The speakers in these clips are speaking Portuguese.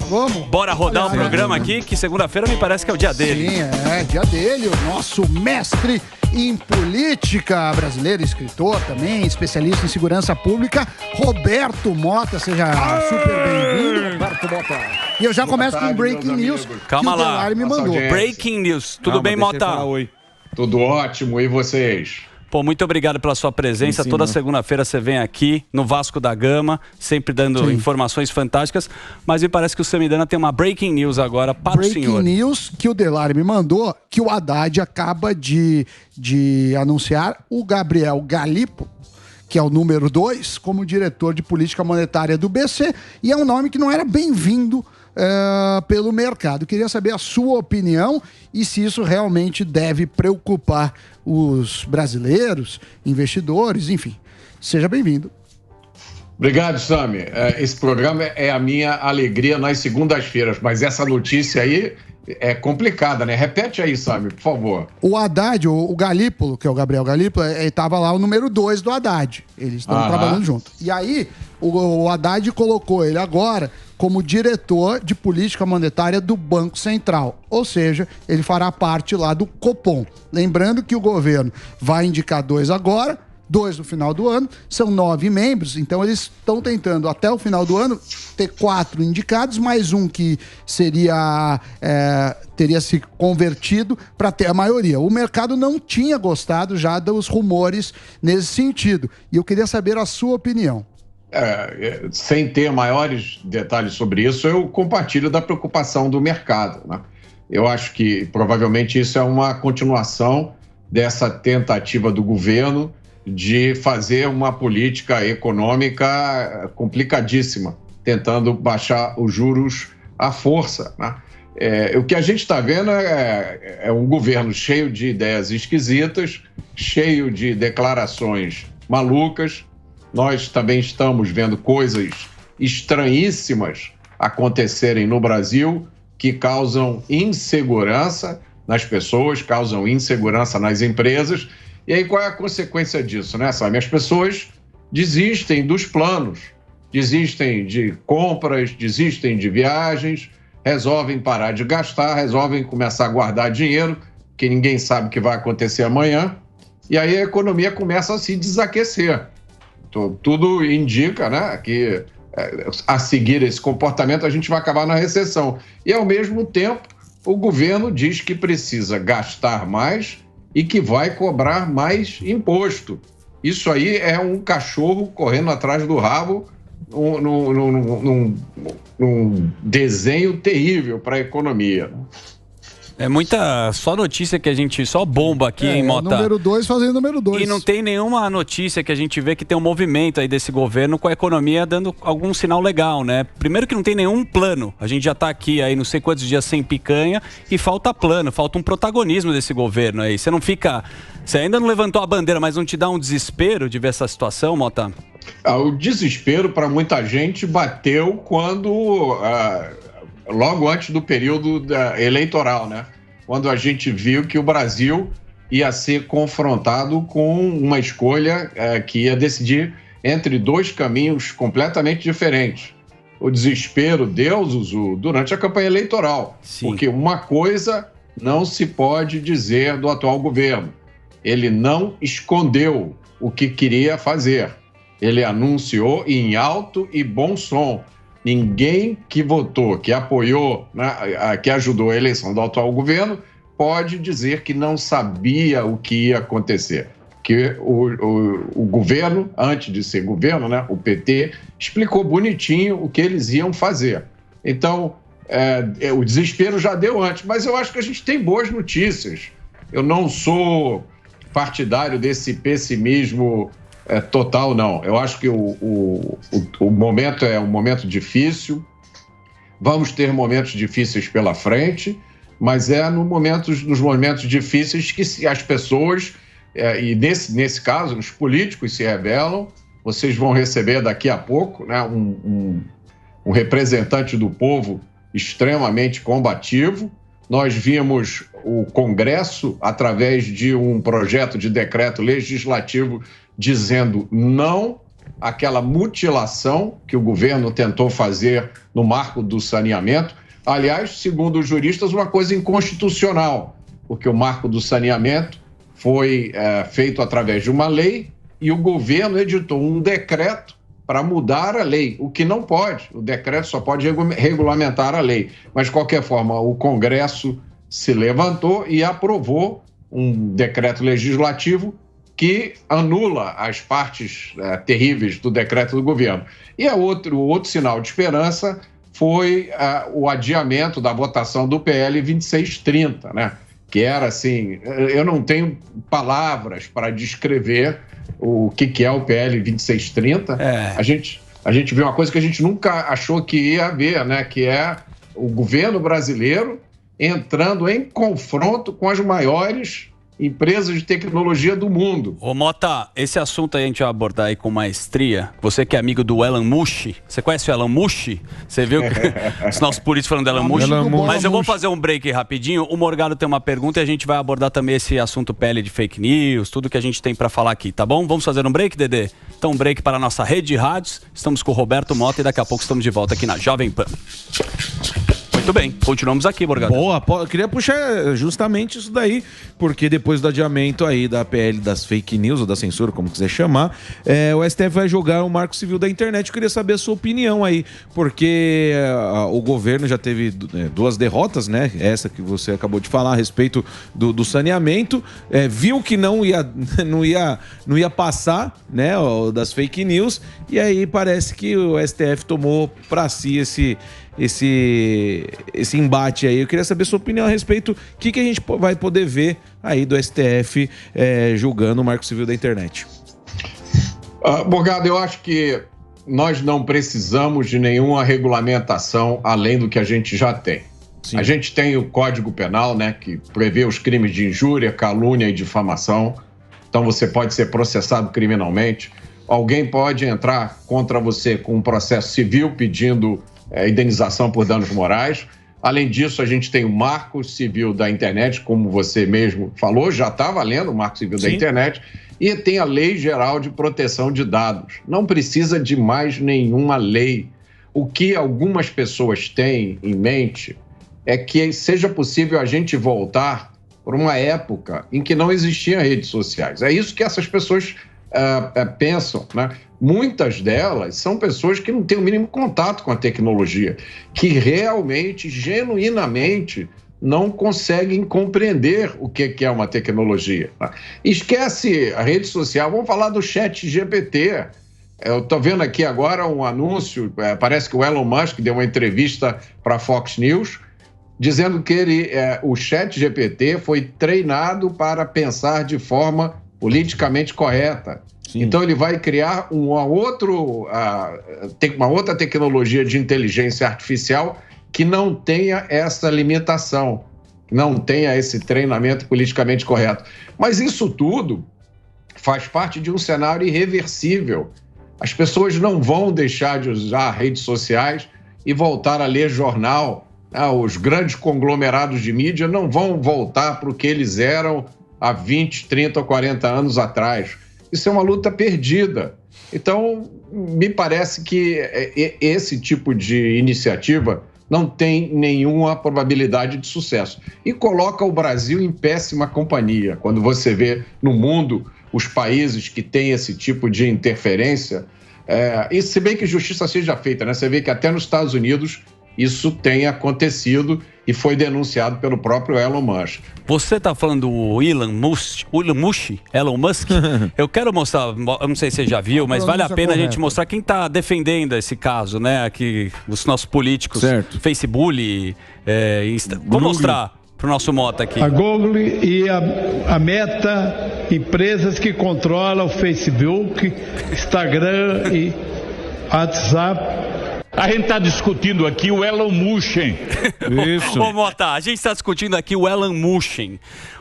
Vamos. Bora rodar o programa aqui, que segunda-feira me parece que é o dia dele. Sim, é dia dele, o nosso mestre em política brasileira, escritor também, especialista em segurança pública, Roberto Mota. Seja super bem-vindo, Roberto Mota. E eu já começo com Breaking News. Calma que o lá. Delari me mandou. Breaking News. Tudo bem, Mota? Oi. Tudo ótimo. E vocês? Pô, muito obrigado pela sua presença. Toda segunda-feira você vem aqui no Vasco da Gama, sempre dando informações fantásticas. Mas me parece que o Samidana tem uma breaking news agora para o senhor. Breaking news que o Delari me mandou, que o Haddad acaba de anunciar o Gabriel Gallipo, que é o número 2, como diretor de política monetária do BC, e é um nome que não era bem-vindo pelo mercado. Queria saber a sua opinião e se isso realmente deve preocupar os brasileiros, investidores, enfim. Seja bem-vindo. Obrigado, Sami. Esse programa é a minha alegria nas segundas-feiras, mas essa notícia aí é complicada, né? Repete aí, Sami, por favor. O Haddad, o Galípolo, que é o Gabriel Galípolo, ele estava lá o número 2 do Haddad. Eles estão trabalhando junto. E aí, o Haddad colocou ele agora como diretor de política monetária do Banco Central. Ou seja, ele fará parte lá do Copom. Lembrando que o governo vai indicar 2 agora, 2 no final do ano, são 9 membros, então eles estão tentando até o final do ano ter 4 indicados, mais um que teria se convertido para ter a maioria. O mercado não tinha gostado já dos rumores nesse sentido, e eu queria saber a sua opinião. Sem ter maiores detalhes sobre isso, eu compartilho da preocupação do mercado, né? Eu acho que provavelmente isso é uma continuação dessa tentativa do governo de fazer uma política econômica complicadíssima, tentando baixar os juros à força, né? O que a gente está vendo é um governo cheio de ideias esquisitas, cheio de declarações malucas. Nós também estamos vendo coisas estranhíssimas acontecerem no Brasil que causam insegurança nas pessoas, causam insegurança nas empresas. E aí qual é a consequência disso, né, Sami? As pessoas desistem dos planos, desistem de compras, desistem de viagens, resolvem parar de gastar, resolvem começar a guardar dinheiro, que ninguém sabe o que vai acontecer amanhã, e aí a economia começa a se desaquecer. Tudo indica, né, que a seguir esse comportamento a gente vai acabar na recessão. E, ao mesmo tempo, o governo diz que precisa gastar mais e que vai cobrar mais imposto. Isso aí é um cachorro correndo atrás do rabo num desenho terrível para a economia. É muita só notícia que a gente só bomba aqui, hein, Mota? Número 2 fazendo número 2. E não tem nenhuma notícia que a gente vê que tem um movimento aí desse governo com a economia dando algum sinal legal, né? Primeiro que não tem nenhum plano. A gente já tá aqui aí não sei quantos dias sem picanha e falta plano, falta um protagonismo desse governo aí. Você não fica... Você ainda não levantou a bandeira, mas não te dá um desespero de ver essa situação, Mota? O desespero para muita gente bateu quando... logo antes do período eleitoral, né? Quando a gente viu que o Brasil ia ser confrontado com uma escolha que ia decidir entre 2 caminhos completamente diferentes. O desespero deu, Zuzu, durante a campanha eleitoral. Sim. Porque uma coisa não se pode dizer do atual governo. Ele não escondeu o que queria fazer. Ele anunciou em alto e bom som. Ninguém que votou, que apoiou, né, que ajudou a eleição do atual governo, pode dizer que não sabia o que ia acontecer. Que o governo, antes de ser governo, né, o PT, explicou bonitinho o que eles iam fazer. Então, o desespero já deu antes, mas eu acho que a gente tem boas notícias. Eu não sou partidário desse pessimismo total, não. Eu acho que o momento é um momento difícil, vamos ter momentos difíceis pela frente, mas nos momentos difíceis que as pessoas, e nesse caso, os políticos se rebelam. Vocês vão receber daqui a pouco, né, um representante do povo extremamente combativo. Nós vimos o Congresso, através de um projeto de decreto legislativo, dizendo não aquela mutilação que o governo tentou fazer no marco do saneamento. Aliás, segundo os juristas, uma coisa inconstitucional, porque o marco do saneamento foi feito através de uma lei e o governo editou um decreto para mudar a lei, o que não pode. O decreto só pode regulamentar a lei. Mas, de qualquer forma, o Congresso se levantou e aprovou um decreto legislativo que anula as partes terríveis do decreto do governo. E outro sinal de esperança foi o adiamento da votação do PL 2630, né? Que era assim, eu não tenho palavras para descrever o que é o PL 2630. A gente viu uma coisa que a gente nunca achou que ia ver, né? Que é o governo brasileiro entrando em confronto com as maiores empresas de tecnologia do mundo. Ô Mota, esse assunto aí a gente vai abordar aí com maestria. Você que é amigo do Elon Musk, você conhece o Elon Musk? Você viu que os nossos políticos falando do Elon Musk? Mas eu vou fazer um break rapidinho. O Morgado tem uma pergunta e a gente vai abordar também esse assunto PL de fake news, tudo que a gente tem pra falar aqui, tá bom? Vamos fazer um break, Dedê? Então, um break para a nossa rede de rádios. Estamos com o Roberto Mota e daqui a pouco estamos de volta aqui na Jovem Pan. Muito bem, continuamos aqui, Morgado. Boa, eu queria puxar justamente isso daí, porque depois do adiamento aí da PL das fake news, ou da censura, como quiser chamar, o STF vai julgar o Marco Civil da Internet. Eu queria saber a sua opinião aí, porque o governo já teve duas derrotas, né? Essa que você acabou de falar a respeito do saneamento, viu que não ia passar, né, das fake news, e aí parece que o STF tomou para si esse embate aí. Eu queria saber sua opinião a respeito, o que a gente vai poder ver aí do STF julgando o Marco Civil da Internet. Morgado, eu acho que nós não precisamos de nenhuma regulamentação além do que a gente já tem. Sim. A gente tem o Código Penal, né, que prevê os crimes de injúria, calúnia e difamação. Então você pode ser processado criminalmente. Alguém pode entrar contra você com um processo civil pedindo indenização por danos morais. Além disso, a gente tem o Marco Civil da Internet, como você mesmo falou, já está valendo o Marco Civil da Internet, e tem a Lei Geral de Proteção de Dados. Não precisa de mais nenhuma lei. O que algumas pessoas têm em mente é que seja possível a gente voltar para uma época em que não existiam redes sociais. É isso que essas pessoas pensam, né? Muitas delas são pessoas que não têm o mínimo contato com a tecnologia, que realmente, genuinamente, não conseguem compreender o que é uma tecnologia. Esquece a rede social, vamos falar do ChatGPT. Eu estou vendo aqui agora um anúncio, parece que o Elon Musk deu uma entrevista para a Fox News, dizendo que o ChatGPT foi treinado para pensar de forma politicamente correta. Sim. Então ele vai criar uma outra tecnologia de inteligência artificial que não tenha essa limitação, não tenha esse treinamento politicamente correto. Mas isso tudo faz parte de um cenário irreversível. As pessoas não vão deixar de usar redes sociais e voltar a ler jornal. Os grandes conglomerados de mídia não vão voltar para o que eles eram há 20, 30 ou 40 anos atrás. Isso é uma luta perdida. Então, me parece que esse tipo de iniciativa não tem nenhuma probabilidade de sucesso. E coloca o Brasil em péssima companhia. Quando você vê no mundo os países que têm esse tipo de interferência, e se bem que justiça seja feita, né? Você vê que até nos Estados Unidos isso tem acontecido e foi denunciado pelo próprio Elon Musk. Você está falando do Elon Musk? Eu quero mostrar, eu não sei se você já viu, mas vale a pena a gente mostrar quem está defendendo esse caso, né? Aqui, os nossos políticos, certo. Facebook, Insta. Vou mostrar para o nosso Mota aqui. A Google e a Meta, empresas que controlam o Facebook, Instagram e WhatsApp. A gente está discutindo aqui o Elon Musk. Isso. Ô, Mota, a gente está discutindo aqui o Elon Musk.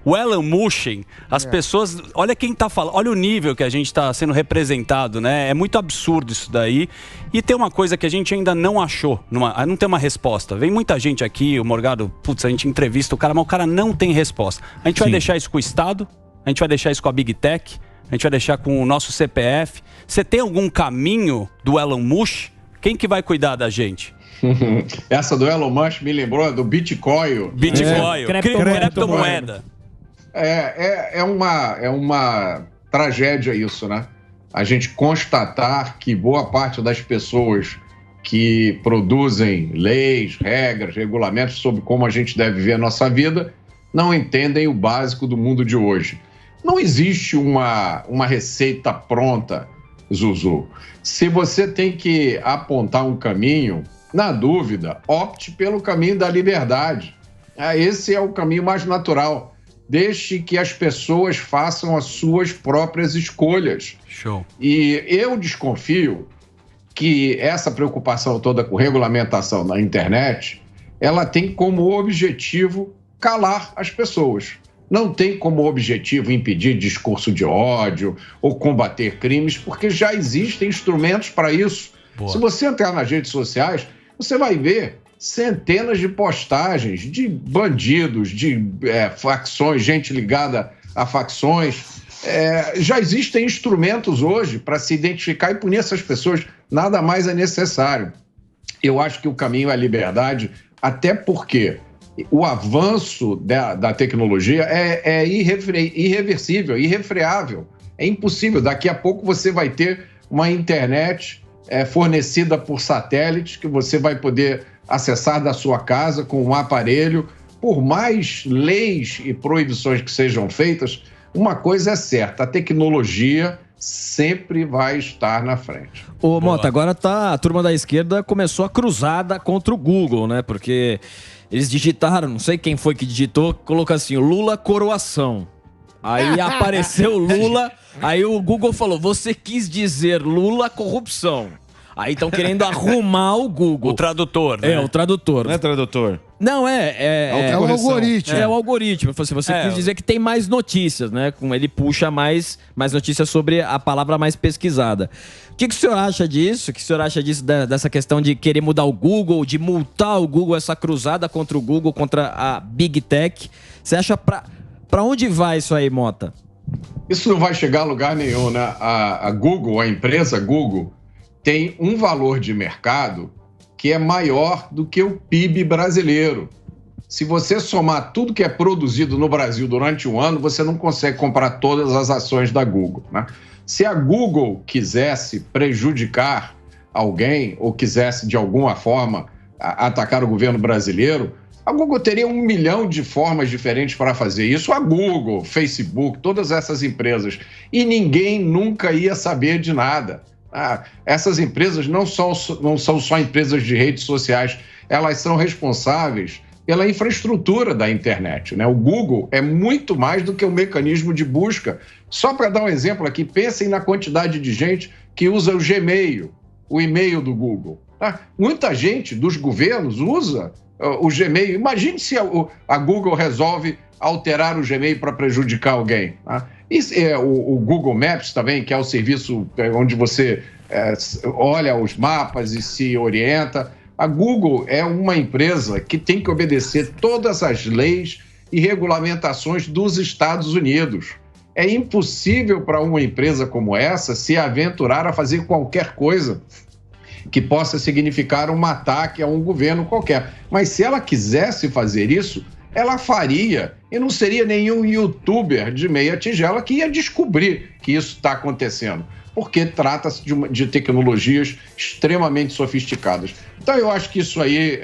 O Elon Musk, as pessoas... Olha quem está falando, olha o nível que a gente está sendo representado, né? É muito absurdo isso daí. E tem uma coisa que a gente ainda não achou, não tem uma resposta. Vem muita gente aqui, o Morgado, a gente entrevista o cara, mas o cara não tem resposta. A gente vai deixar isso com o Estado, a gente vai deixar isso com a Big Tech, A gente vai deixar com o nosso CPF. Você tem algum caminho do Elon Musk? Quem que vai cuidar da gente? Essa do Elon Musk me lembrou do Bitcoin. Bitcoin, criptomoeda. É uma tragédia isso, né? A gente constatar que boa parte das pessoas que produzem leis, regras, regulamentos sobre como a gente deve viver a nossa vida não entendem o básico do mundo de hoje. Não existe uma receita pronta, Zuzu. Se você tem que apontar um caminho, na dúvida, opte pelo caminho da liberdade. Esse é o caminho mais natural. Deixe que as pessoas façam as suas próprias escolhas. Show. E eu desconfio que essa preocupação toda com regulamentação na internet, ela tem como objetivo calar as pessoas. Não tem como objetivo impedir discurso de ódio ou combater crimes, porque já existem instrumentos para isso. Boa. Se você entrar nas redes sociais, você vai ver centenas de postagens de bandidos, de facções, gente ligada a facções. Já existem instrumentos hoje para se identificar e punir essas pessoas. Nada mais é necessário. Eu acho que o caminho é a liberdade, até porque o avanço da tecnologia é irreversível, irrefreável. É impossível. Daqui a pouco você vai ter uma internet fornecida por satélite que você vai poder acessar da sua casa com um aparelho. Por mais leis e proibições que sejam feitas, uma coisa é certa, a tecnologia sempre vai estar na frente. Ô, Mota, agora a turma da esquerda começou a cruzada contra o Google, né? Porque eles digitaram, não sei quem foi que digitou, colocou assim, Lula coroação. Aí apareceu Lula, aí o Google falou, você quis dizer Lula corrupção. Aí estão querendo arrumar o Google. O tradutor, né? O tradutor. Não é tradutor? Não, é o algoritmo. É o algoritmo. Você quis dizer que tem mais notícias, né? Ele puxa mais notícias sobre a palavra mais pesquisada. O que o senhor acha disso? O que o senhor acha disso, dessa questão de querer mudar o Google, de multar o Google, essa cruzada contra o Google, contra a Big Tech? Você acha pra onde vai isso aí, Mota? Isso não vai chegar a lugar nenhum, né? A Google, a empresa Google, tem um valor de mercado que é maior do que o PIB brasileiro. Se você somar tudo que é produzido no Brasil durante um ano, você não consegue comprar todas as ações da Google, né? Se a Google quisesse prejudicar alguém ou quisesse, de alguma forma, atacar o governo brasileiro, a Google teria 1 milhão de formas diferentes para fazer isso. A Google, Facebook, todas essas empresas. E ninguém nunca ia saber de nada. Essas empresas não são só empresas de redes sociais, elas são responsáveis pela infraestrutura da internet, né? O Google é muito mais do que um mecanismo de busca. Só para dar um exemplo aqui, pensem na quantidade de gente que usa o Gmail, o e-mail do Google. Muita gente dos governos usa o Gmail. Imagine se a Google resolve alterar o Gmail para prejudicar alguém. Isso é o Google Maps também, que é o serviço onde você olha os mapas e se orienta. A Google é uma empresa que tem que obedecer todas as leis e regulamentações dos Estados Unidos. É impossível para uma empresa como essa se aventurar a fazer qualquer coisa que possa significar um ataque a um governo qualquer. Mas se ela quisesse fazer isso, ela faria, e não seria nenhum youtuber de meia tigela que ia descobrir que isso está acontecendo, porque trata-se de tecnologias extremamente sofisticadas. Então eu acho que isso aí,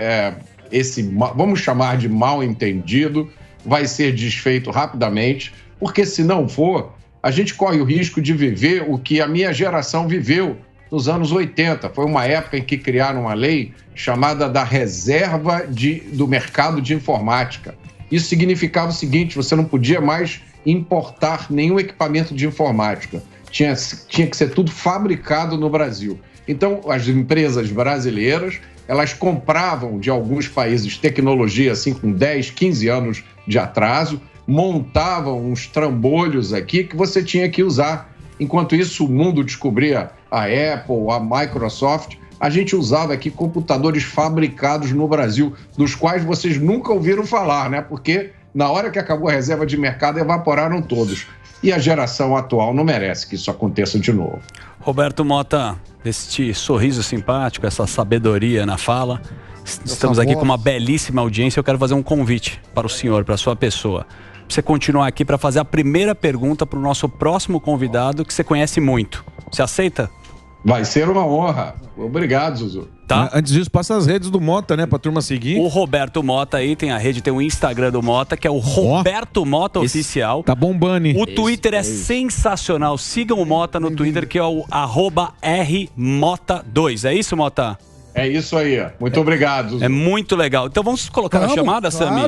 vamos chamar de mal entendido, vai ser desfeito rapidamente, porque se não for, a gente corre o risco de viver o que a minha geração viveu nos anos 80. Foi uma época em que criaram uma lei chamada da reserva do mercado de informática. Isso significava o seguinte, você não podia mais importar nenhum equipamento de informática. Tinha que ser tudo fabricado no Brasil. Então, as empresas brasileiras, elas compravam de alguns países tecnologia assim com 10, 15 anos de atraso, montavam uns trambolhos aqui que você tinha que usar. Enquanto isso, o mundo descobria a Apple, a Microsoft. A gente usava aqui computadores fabricados no Brasil, dos quais vocês nunca ouviram falar, né? Porque Na hora que acabou a reserva de mercado, evaporaram todos. E a geração atual não merece que isso aconteça de novo. Roberto Mota, este sorriso simpático, essa sabedoria na fala. Estamos aqui com uma belíssima audiência. Eu quero fazer um convite para o senhor, para a sua pessoa. Você continuar aqui para fazer a primeira pergunta para o nosso próximo convidado, que você conhece muito. Você aceita? Vai ser uma honra. Obrigado, Zuzu. Tá? Antes disso, passa as redes do Mota, né? Pra turma seguir. O Roberto Mota aí tem a rede, tem o Instagram do Mota, que é o Roberto Mota Oficial. Tá bombando. O Twitter é sensacional. Sigam o Mota no Twitter, que é o @rmota2. É isso, Mota? É isso aí. Muito obrigado, Zuzu. É muito legal. Então vamos colocar a chamada, Sami?